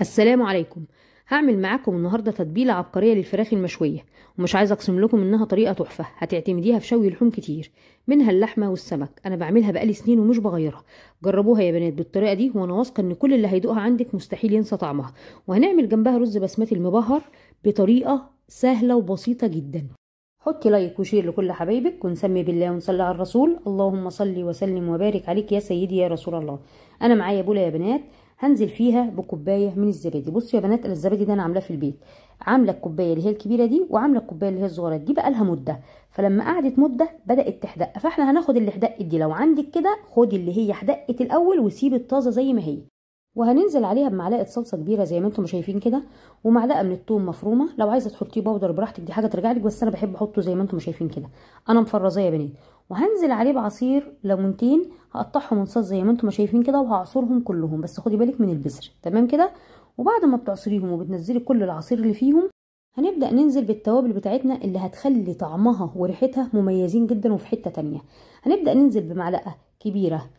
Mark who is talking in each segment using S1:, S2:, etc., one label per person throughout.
S1: السلام عليكم. هعمل معاكم النهارده تتبيله عبقريه للفراخ المشويه، ومش عايزه اقسم لكم انها طريقه تحفه هتعتمديها في شوي لحوم كتير، منها اللحمه والسمك. انا بعملها بقالي سنين ومش بغيرها. جربوها يا بنات بالطريقه دي، وانا واثقه ان كل اللي هيدوقها عندك مستحيل ينسى طعمها. وهنعمل جنبها رز بسمتي المبهر بطريقه سهله وبسيطه جدا. حطي لايك وشير لكل حبايبك، ونسمي بالله ونصلي على الرسول. اللهم صل وسلم وبارك عليك يا سيدي يا رسول الله. انا معايا بوله يا بنات، هنزل فيها بكوبايه من الزبادي. بصوا يا بنات، الزبادي ده انا عاملاه في البيت. عامله الكوبايه اللي هي الكبيره دي، وعامله الكوبايه اللي هي الصغيره دي. بقى لها مده، فلما قعدت مده بدات تحدق، فاحنا هناخد اللي حدقت دي. لو عندك كده خدي اللي هي حدقت الاول وسيبي الطازه زي ما هي. وهننزل عليها بمعلقه صلصه كبيره زي ما انتم شايفين كده، ومعلقه من الثوم مفرومه. لو عايزه تحطيه بودر براحتك، دي حاجه ترجع لك، بس انا بحب احطه زي ما انتم شايفين كده. انا مفرزاه يا بنات. وهنزل عليه بعصير ليمونتين، هقطعهم انصاص زي ما انتم شايفين كده، وهعصرهم كلهم، بس خدي بالك من البذر. تمام كده. وبعد ما بتعصريهم وبتنزلي كل العصير اللي فيهم، هنبدا ننزل بالتوابل بتاعتنا اللي هتخلي طعمها وريحتها مميزين جدا وفي حته تانية. هنبدا ننزل بمعلقه كبيره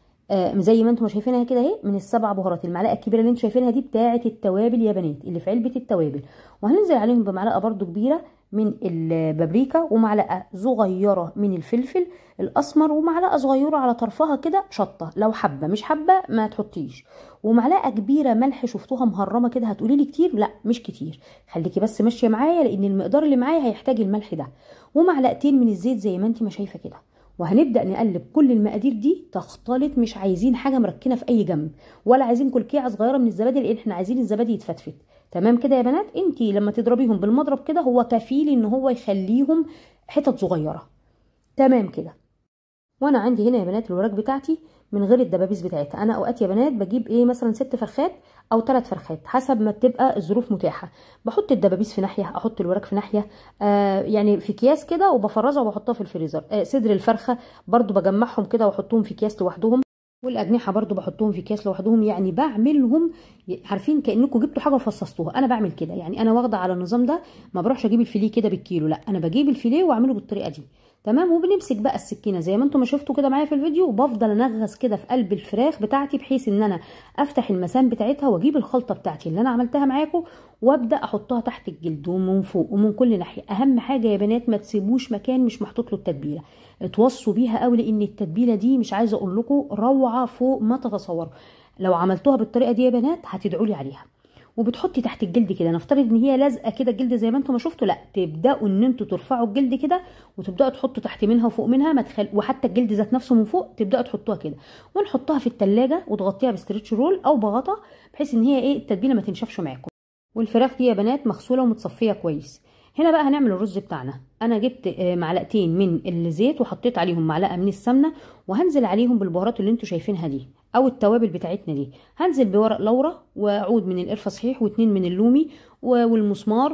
S1: زي ما انتم شايفينها كده اهي من السبع بهارات. المعلقه الكبيره اللي انتم شايفينها دي بتاعه التوابل يا بنات، اللي في علبه التوابل. وهننزل عليهم بمعلقه برده كبيره من البابريكا، ومعلقه صغيره من الفلفل الاسمر، ومعلقه صغيره على طرفها كده شطه. لو حبه، مش حبه ما تحطيش. ومعلقه كبيره ملح. شفتوها مهرمه كده هتقولي لي كتير، لا مش كتير، خليكي بس ماشيه معايا لان المقدار اللي معايا هيحتاج الملح ده. ومعلقتين من الزيت زي ما انت ما شايفه كده. وهنبدا نقلب كل المقادير دي تختلط. مش عايزين حاجه مركنه في اي جنب، ولا عايزين كلكيعه صغيره من الزبادي، لان احنا عايزين الزبادي يتفتفت. تمام كده يا بنات. انتي لما تضربيهم بالمضرب كده هو كفيل ان هو يخليهم حتت صغيره. تمام كده. وانا عندي هنا يا بنات الوراك بتاعتي من غير الدبابيس بتاعتها. انا اوقات يا بنات بجيب مثلا 6 فرخات او 3 فرخات حسب ما بتبقى الظروف متاحه. بحط الدبابيس في ناحيه، احط الوراك في ناحيه، يعني في اكياس كده، وبفرزها وبحطها في الفريزر. صدر الفرخه برضو بجمعهم كده واحطهم في اكياس لوحدهم، والاجنحه برضو بحطهم في اكياس لوحدهم. يعني بعملهم عارفين كانكم جبتوا حاجه وفصصتوها. انا بعمل كده، يعني انا واخده على النظام ده. ما بروحش اجيب الفيليه كده بالكيلو، لا انا بجيب الفيليه واعمله بالطريقه دي. تمام. وبنمسك بقى السكينه زي ما انتم ما شفتوا كده معايا في الفيديو، وبفضل انغص كده في قلب الفراخ بتاعتي، بحيث ان انا افتح المسام بتاعتها، واجيب الخلطه بتاعتي اللي انا عملتها معاكم، وابدا احطها تحت الجلد ومن فوق ومن كل ناحيه. اهم حاجه يا بنات ما تسيبوش مكان مش محطوط له التتبيله. اتوصوا بيها قوي، لان التتبيله دي مش عايزه اقول لكم روعه فوق ما تتصوروا. لو عملتوها بالطريقه دي يا بنات هتدعوا لي عليها. وبتحطي تحت الجلد كده، نفترض ان هي لازقه كده الجلد زي ما انتم ما شفتوا، لا تبداوا ان انتوا ترفعوا الجلد كده، وتبداوا تحطوا تحت منها وفوق منها، وحتى الجلد ذات نفسه من فوق تبداوا تحطوها كده. ونحطها في التلاجة وتغطيها بستريتش رول او بغطا، بحيث ان هي التتبيله ما تنشفش معاكم. والفراخ دي يا بنات مغسوله ومتصفيه كويس. هنا بقى هنعمل الرز بتاعنا. انا جبت معلقتين من الزيت، وحطيت عليهم معلقه من السمنه، وهنزل عليهم بالبهارات اللي انتوا شايفينها دي او التوابل بتاعتنا دي. هنزل بورق لورا، وعود من القرفه صحيح، و2 من اللومي، والمسمار،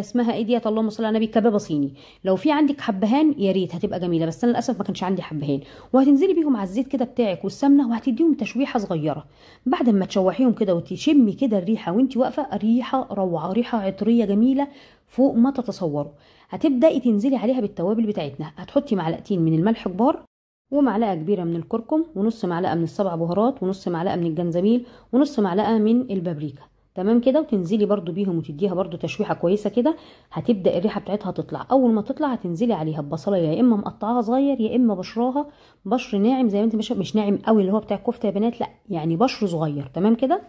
S1: اسمها ايه ديت، اللهم صل على النبي، كبابه صيني. لو في عندك حبهان يا ريت هتبقى جميله، بس انا للاسف ما كانش عندي حبهان. وهتنزلي بيهم على الزيت كده بتاعك والسمنه، وهتديهم تشويحه صغيره. بعد ما تشوحيهم كده وتشمي كده الريحه وانت واقفه، ريحه روعه، ريحه عطريه جميله فوق ما تتصوروا. هتبداي تنزلي عليها بالتوابل بتاعتنا. هتحطي معلقتين من الملح كبار، ومعلقه كبيره من الكركم، ونص معلقه من السبع بهارات، ونص معلقه من الجنزبيل، ونص معلقه من البابريكا. تمام كده. وتنزلي برضو بيهم وتديها برضو تشويحه كويسه كده. هتبدا الريحه بتاعتها تطلع. اول ما تطلع هتنزلي عليها ببصلايه، يا اما مقطعاها صغير يا اما بشراها بشر ناعم زي ما انت مش ناعم قوي اللي هو بتاع الكفته يا بنات، لا يعني بشر صغير. تمام كده.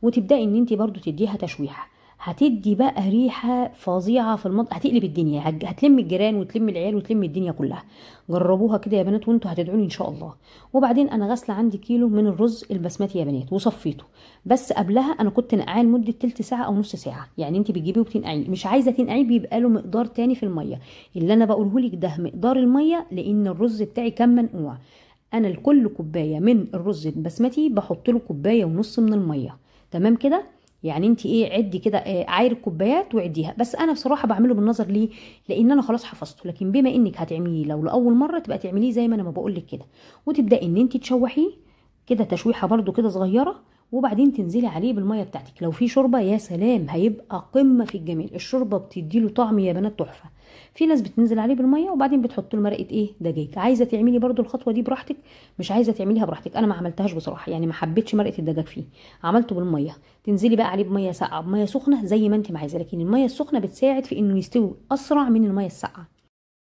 S1: وتبداي ان انت برضو تديها تشويحه. هتدي بقى ريحه فظيعه في المطبخ، هتقلب الدنيا، هتلم الجيران وتلم العيال وتلم الدنيا كلها. جربوها كده يا بنات وانتوا هتدعوني ان شاء الله. وبعدين انا غاسله عندي كيلو من الرز البسمتي يا بنات وصفيته، بس قبلها انا كنت نقعاه لمده تلت ساعه او نص ساعه. يعني انت بتجيبيه وبتنقعيه، مش عايزه تنقعيه بيبقى له مقدار تاني في الميه. اللي انا بقوله لك ده مقدار الميه، لان الرز بتاعي كان منقوع. انا لكل كوبايه من الرز البسمتي بحط له كوبايه ونص من الميه. تمام كده. يعني انت عدي كده عاير الكوبايات وعديها. بس انا بصراحه بعمله بالنظر ليه؟ لان انا خلاص حفظته. لكن بما انك هتعمليه لو لاول مره، تبقى تعمليه زي ما انا ما بقول لك كده. وتبداي ان انت تشوحيه كده تشويحه برده كده صغيره، وبعدين تنزلي عليه بالميه بتاعتك. لو في شوربه يا سلام، هيبقى قمه في الجمال. الشوربه بتدي له طعم يا بنات تحفه. في ناس بتنزل عليه بالميه وبعدين بتحط له مرقه ايه دجاج. عايزه تعملي برده الخطوه دي براحتك، مش عايزه تعمليها براحتك. انا ما عملتهاش بصراحه، يعني ما حبيتش مرقه الدجاج فيه، عملته بالميه. تنزلي بقى عليه بميه ساقعه بميه سخنه زي ما انت ما عايزه، لكن الميه السخنه بتساعد في انه يستوي اسرع من الميه الساقعه.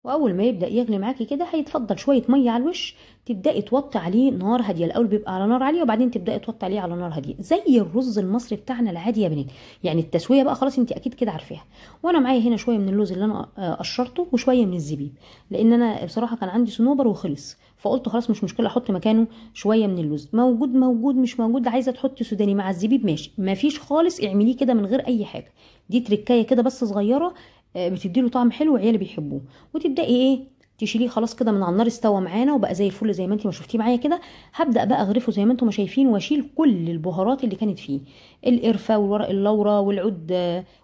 S1: واول ما يبدا يغلي معاكي كده هيتفضل شويه ميه على الوش، تبداي توطي عليه نار هاديه. الاول بيبقى على نار عاليه وبعدين تبداي توطي عليه على نار هاديه زي الرز المصري بتاعنا العادي يا بنات. يعني التسويه بقى خلاص انت اكيد كده عارفاها. وانا معايا هنا شويه من اللوز اللي انا قشرته وشويه من الزبيب، لان انا بصراحه كان عندي صنوبر وخلص، فقلت خلاص مش مشكله احط مكانه شويه من اللوز. موجود موجود، مش موجود عايزه تحطي سوداني مع الزبيب ماشي، ما فيش خالص اعمليه كده من غير اي حاجه. دي تركايه كده بس صغيره بتديله طعم حلو وعيالي بيحبوه. وتبداي ايه تشيليه خلاص كده من على النار، استوى معانا وبقى زي الفل زي ما انت ما شفتيه معايا كده. هبدا بقى اغرفه زي ما انتم ما شايفين واشيل كل البهارات اللي كانت فيه، القرفه والورق اللورا والعود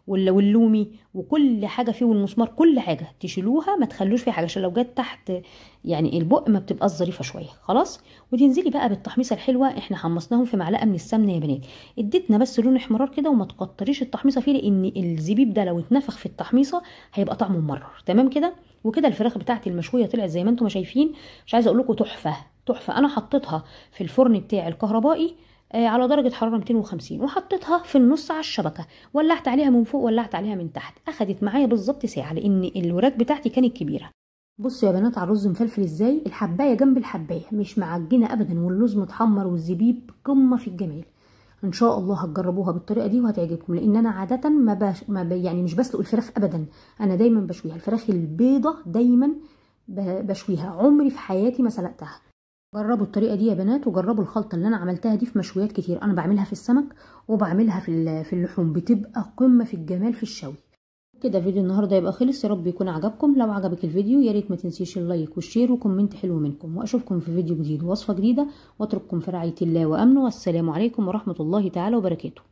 S1: واللومي وكل حاجه فيه والمسمار، كل حاجه تشيلوها ما تخلوش فيها حاجه عشان لو جت تحت يعني البق ما بتبقى ظريفه شويه خلاص. وتنزلي بقى بالتحميصه الحلوه، احنا حمصناهم في معلقه من السمنه يا بنات، اديتنا بس لون احمرار كده، وما تكتريش التحميصه فيه لان الزبيب ده لو اتنفخ في التحميصه هيبقى طعمه ممرر. تمام كده. وكده الفراخ بتاعتي المشويه طلعت زي ما انتم شايفين، مش عايزه اقول لكم تحفه تحفه. انا حطيتها في الفرن بتاعي الكهربائي على درجه حراره 250، وحطيتها في النص على الشبكه، ولعت عليها من فوق ولعت عليها من تحت. اخدت معايا بالظبط ساعه لان الوراك بتاعتي كانت كبيره. بصوا يا بنات على الرز مفلفل ازاي، الحبايه جنب الحبايه مش معجنه ابدا، واللوز متحمر والزبيب قمه في الجمال. ان شاء الله هتجربوها بالطريقه دي وهتعجبكم، لان انا عاده يعني مش بسلق الفراخ ابدا، انا دايما بشويها. الفراخ البيضه دايما بشويها، عمري في حياتي ما سلقتها. جربوا الطريقه دي يا بنات، وجربوا الخلطه اللي انا عملتها دي في مشويات كتير. انا بعملها في السمك وبعملها في اللحوم، بتبقى قمه في الجمال في الشوي. كده فيديو النهارده يبقى خلص، يا رب يكون عجبكم. لو عجبك الفيديو يا ريت ما تنسيش اللايك والشير وكومنت حلو منكم، واشوفكم في فيديو جديد ووصفه جديده، واترككم في رعايه الله وامنه، والسلام عليكم ورحمه الله تعالى وبركاته.